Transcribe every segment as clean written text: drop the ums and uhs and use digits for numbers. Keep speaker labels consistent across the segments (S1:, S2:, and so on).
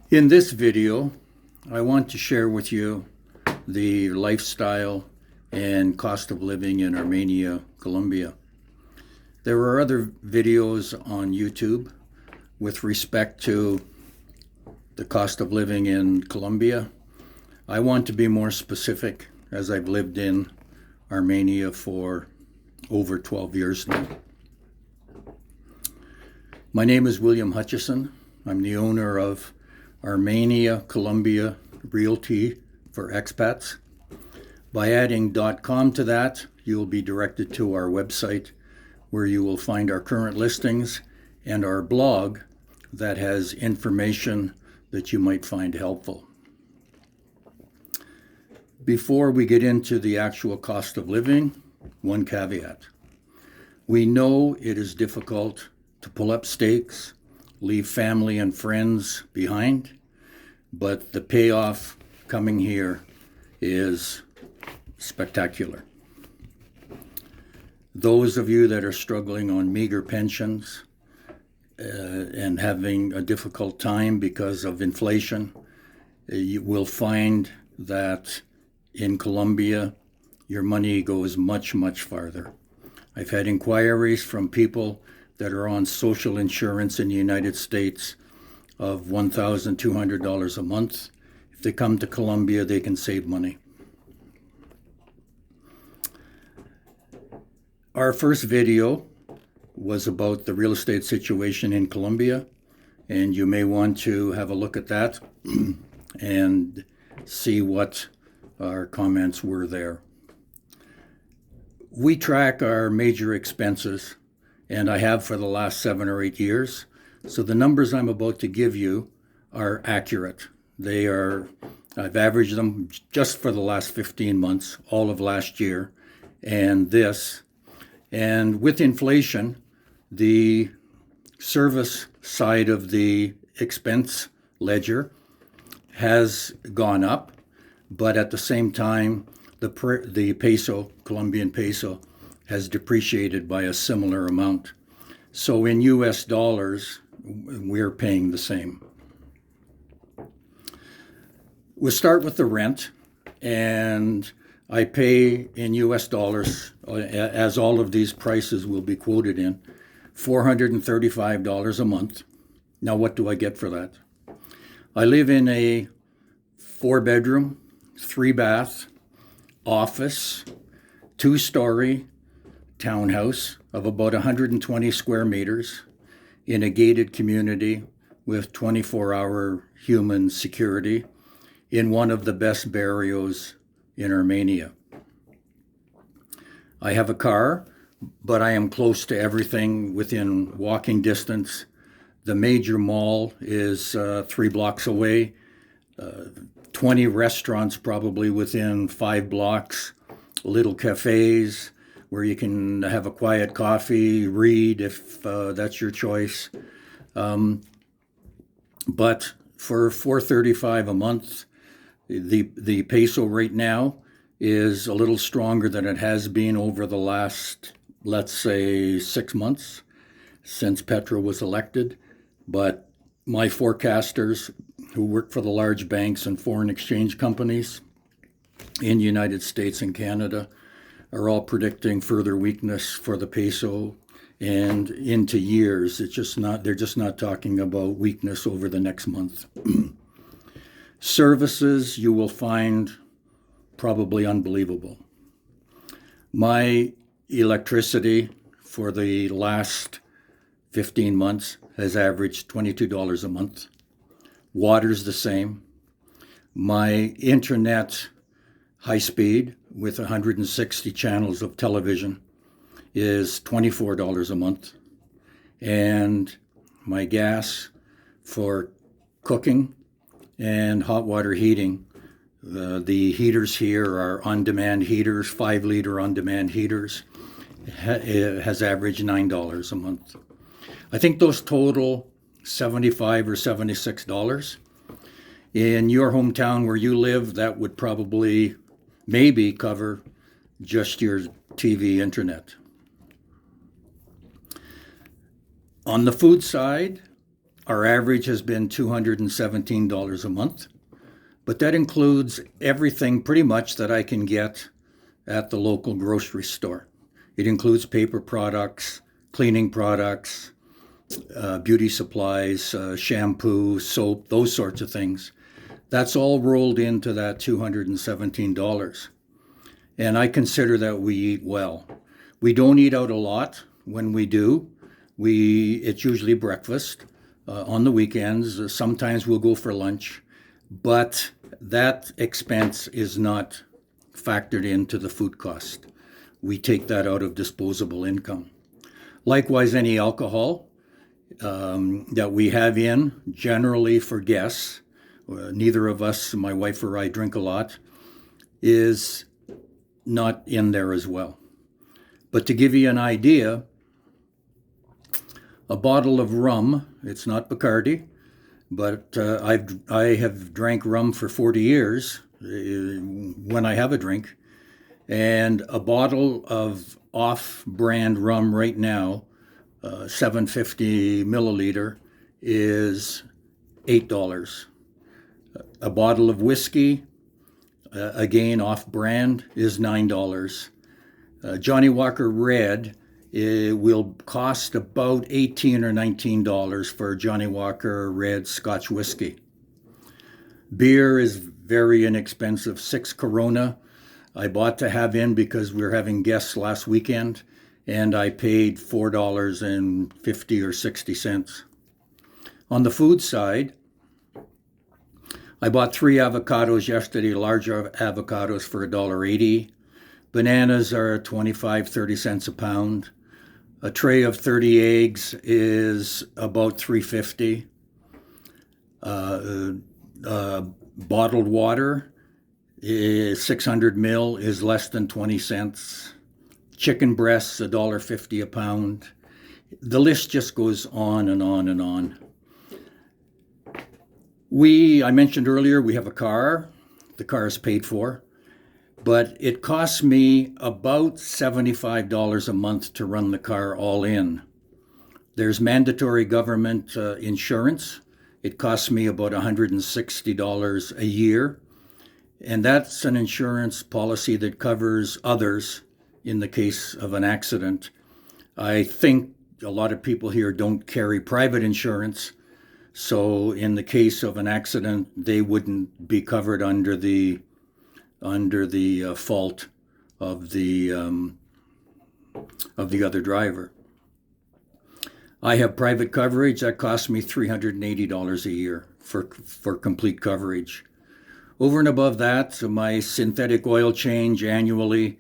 S1: In this video, I want to share with you the lifestyle and cost of living in Armenia, Colombia. There are other videos on YouTube with respect to the cost of living in Colombia. I want to be more specific as I've lived in Armenia for over 12 years now. My name is William Hutchison. I'm the owner of Armenia, Colombia Realty for Expats. By adding .com to that, you will be directed to our website where you will find our current listings and our blog that has information that you might find helpful. Before we get into the actual cost of living, one caveat. We know it is difficult to pull up stakes, leave family and friends behind, but the payoff coming here is spectacular. Those of you that are struggling on meager pensions and having a difficult time because of inflation, you will find that in Colombia, your money goes much, much farther. I've had inquiries from people that are on social insurance in the United States of $1,200 a month. If they come to Colombia, they can save money. Our first video was about the real estate situation in Colombia, and you may want to have a look at that and see what our comments were there. We track our major expenses, and I have for the last 7 or 8 years. So the numbers I'm about to give you are accurate. I've averaged them just for the last 15 months, all of last year, and this. And with inflation, the service side of the expense ledger has gone up, but at the same time, the peso, Colombian peso, has depreciated by a similar amount. So in US dollars, we're paying the same. We'll start with the rent, and I pay in US dollars, as all of these prices will be quoted in, $435 a month. Now, what do I get for that? I live in a 4-bedroom, 3-bath, office, 2-story townhouse of about 120 square meters in a gated community with 24-hour human security in one of the best barrios in Armenia. I have a car, but I am close to everything within walking distance. The major mall is 3 blocks away, 20 restaurants probably within 5 blocks, little cafes where you can have a quiet coffee, read if that's your choice. But for $435 a month, the peso right now is a little stronger than it has been over the last, let's say, 6 months since Petro was elected. But my forecasters who work for the large banks and foreign exchange companies in the United States and Canada are all predicting further weakness for the peso and into years. They're just not talking about weakness over the next month. Services you will find probably unbelievable. My electricity for the last 15 months has averaged $22 a month. Water's the same. My internet high speed with 160 channels of television is $24 a month. And my gas for cooking and hot water heating, the heaters here are on-demand heaters, 5-liter on-demand heaters, has averaged $9 a month. I think those total $75 or $76. In your hometown where you live, that would probably maybe cover just your TV, internet. On the food side, Our average has been $217 a month, but that includes everything pretty much that I can get at the local grocery store. It includes paper products, cleaning products, beauty supplies, shampoo, soap, those sorts of things. That's all rolled into that $217. And I consider that we eat well. We don't eat out a lot. When we do, it's usually breakfast. On the weekends, sometimes we'll go for lunch, but that expense is not factored into the food cost. We take that out of disposable income. Likewise, any alcohol that we have in, generally for guests, neither of us, my wife or I, drink a lot, is not in there as well. But to give you an idea, a bottle of rum, it's not Bacardi, but I have drank rum for 40 years when I have a drink, and a bottle of off-brand rum right now, 750 milliliter, is $8. A bottle of whiskey, again off-brand, is $9. Johnny Walker Red, it will cost about $18 or $19 for Johnny Walker Red Scotch whiskey. Beer is very inexpensive. 6 Corona I bought to have in because we were having guests last weekend, and I paid $4.50 or 60 cents. On the food side, I bought 3 avocados yesterday, large avocados, for $1.80. Bananas are 25, 30 cents a pound. A tray of 30 eggs is about $3.50. Bottled water is 600 mil is less than 20 cents. Chicken breasts, $1.50 a pound. The list just goes on and on and on. I mentioned earlier, we have a car. The car is paid for. But it costs me about $75 a month to run the car all in. There's mandatory government insurance. It costs me about $160 a year. And that's an insurance policy that covers others in the case of an accident. I think a lot of people here don't carry private insurance. So in the case of an accident, they wouldn't be covered under the fault of the other driver. I have private coverage that costs me $380 a year for complete coverage. Over and above that, my synthetic oil change annually,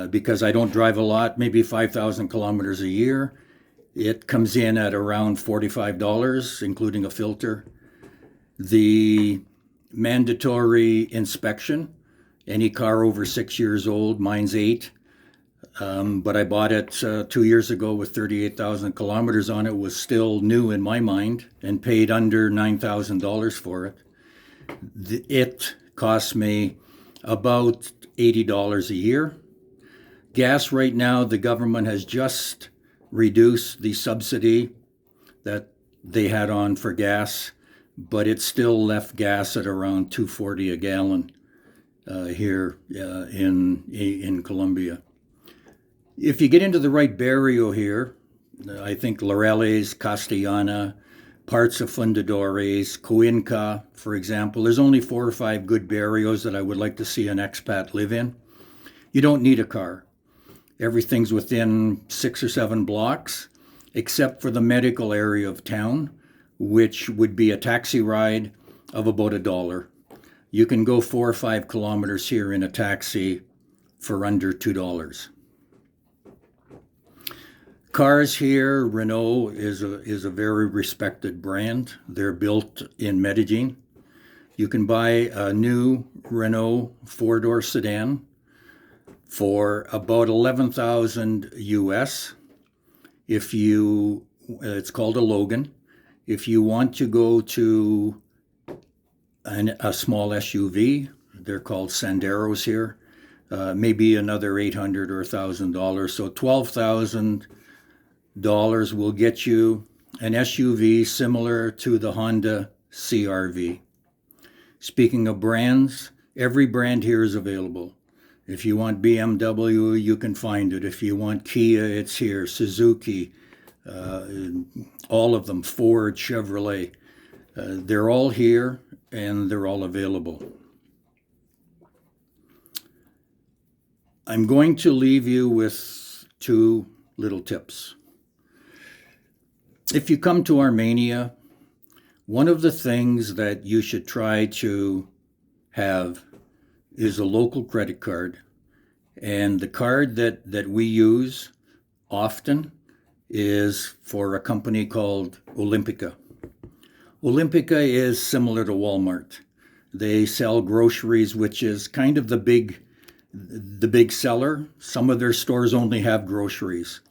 S1: because I don't drive a lot, maybe 5,000 kilometers a year, it comes in at around $45, including a filter. The mandatory inspection, any car over 6 years old, mine's 8, but I bought it 2 years ago with 38,000 kilometers on it, was still new in my mind, and paid under $9,000 for it. It costs me about $80 a year. Gas right now, the government has just reduced the subsidy that they had on for gas, but it still left gas at around $2.40 a gallon here in Colombia. If you get into the right barrio here, I think Laureles, Castellana, parts of Fundadores, Cuenca, for example, there's only 4 or 5 good barrios that I would like to see an expat live in. You don't need a car. Everything's within 6 or 7 blocks, except for the medical area of town, which would be a taxi ride of about $1. You can go 4 or 5 kilometers here in a taxi for under $2. Cars here, Renault is a very respected brand. They're built in Medellin. You can buy a new Renault 4-door sedan for about $11,000 US. It's called a Logan. If you want to go to a small SUV, they're called Sanderos here, maybe another $800 or $1,000. So $12,000 will get you an SUV similar to the Honda CR-V. Speaking of brands, every brand here is available. If you want BMW, you can find it. If you want Kia, it's here. Suzuki, all of them, Ford, Chevrolet. They're all here and they're all available. I'm going to leave you with 2 little tips. If you come to Armenia, one of the things that you should try to have is a local credit card. And the card that we use often is for a company called Olympica. Olympica is similar to Walmart. They sell groceries, which is kind of the big seller. Some of their stores only have groceries.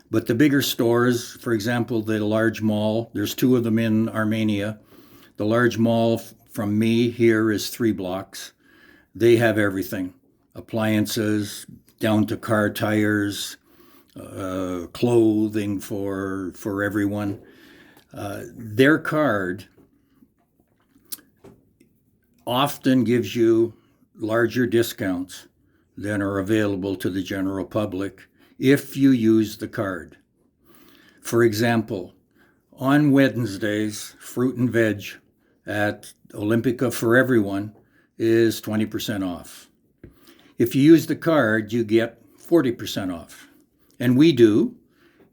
S1: But the bigger stores, for example, the large mall, there's 2 of them in Armenia. The large mall from me here is 3 blocks. They have everything. Appliances, down to car tires, clothing for everyone. Their card often gives you larger discounts than are available to the general public if you use the card. For example, on Wednesdays, fruit and veg at Olympica for everyone is 20% off. If you use the card, you get 40% off. And we do,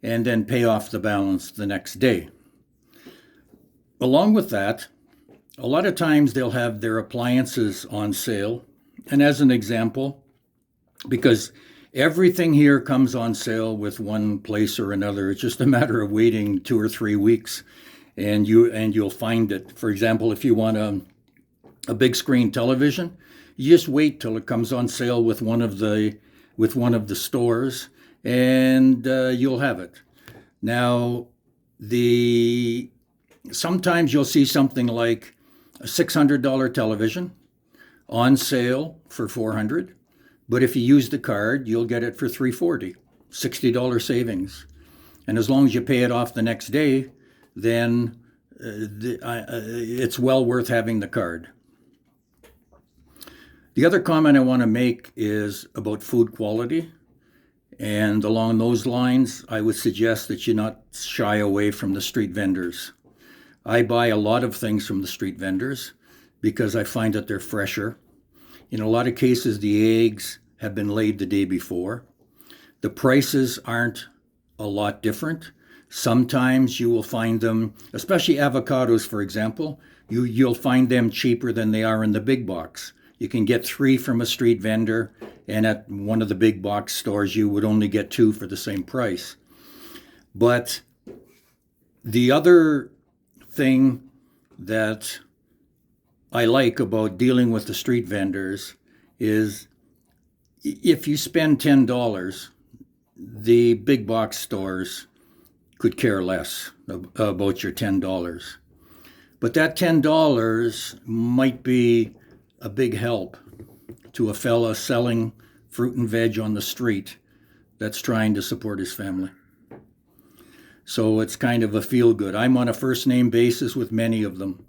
S1: and then pay off the balance the next day. Along with that, a lot of times they'll have their appliances on sale. And as an example, because everything here comes on sale with one place or another, it's just a matter of waiting 2 or 3 weeks and you'll find it. For example, if you want a big screen television, you just wait till it comes on sale with one of the stores, and you'll have it. Now, sometimes you'll see something like a $600 television on sale for $400, but if you use the card, you'll get it for $340, $60 savings. And as long as you pay it off the next day, then it's well worth having the card. The other comment I want to make is about food quality. And along those lines, I would suggest that you not shy away from the street vendors. I buy a lot of things from the street vendors because I find that they're fresher. In a lot of cases, the eggs have been laid the day before. The prices aren't a lot different. Sometimes you will find them, especially avocados, for example, you'll find them cheaper than they are in the big box. You can get 3 from a street vendor, and at one of the big box stores, you would only get 2 for the same price. But the other thing that I like about dealing with the street vendors is if you spend $10, the big box stores could care less about your $10. But that $10 might be a big help to a fella selling fruit and veg on the street that's trying to support his family. So it's kind of a feel-good. I'm on a first-name basis with many of them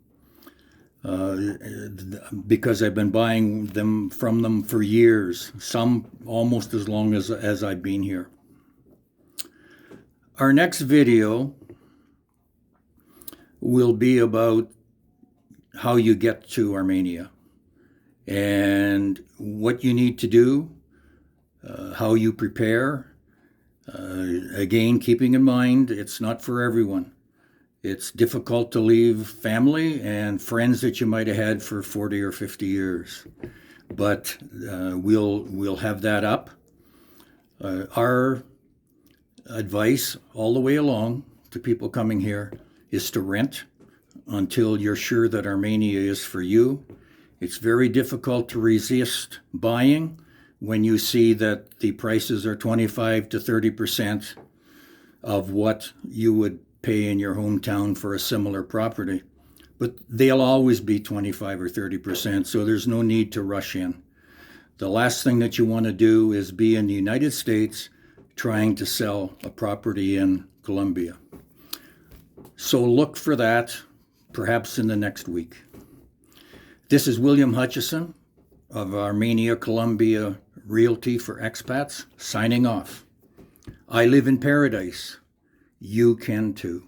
S1: because I've been buying them from them for years, some almost as long as I've been here. Our next video will be about how you get to Armenia and what you need to do, how you prepare. Again, keeping in mind, it's not for everyone. It's difficult to leave family and friends that you might have had for 40 or 50 years. But we'll have that up. Our advice all the way along to people coming here is to rent until you're sure that Armenia is for you. It's very difficult to resist buying when you see that the prices are 25 to 30% of what you would pay in your hometown for a similar property. But they'll always be 25 or 30%, so there's no need to rush in. The last thing that you want to do is be in the United States trying to sell a property in Colombia. So look for that perhaps in the next week. This is William Hutchison of Armenia, Colombia Realty for Expats, signing off. I live in paradise. You can too.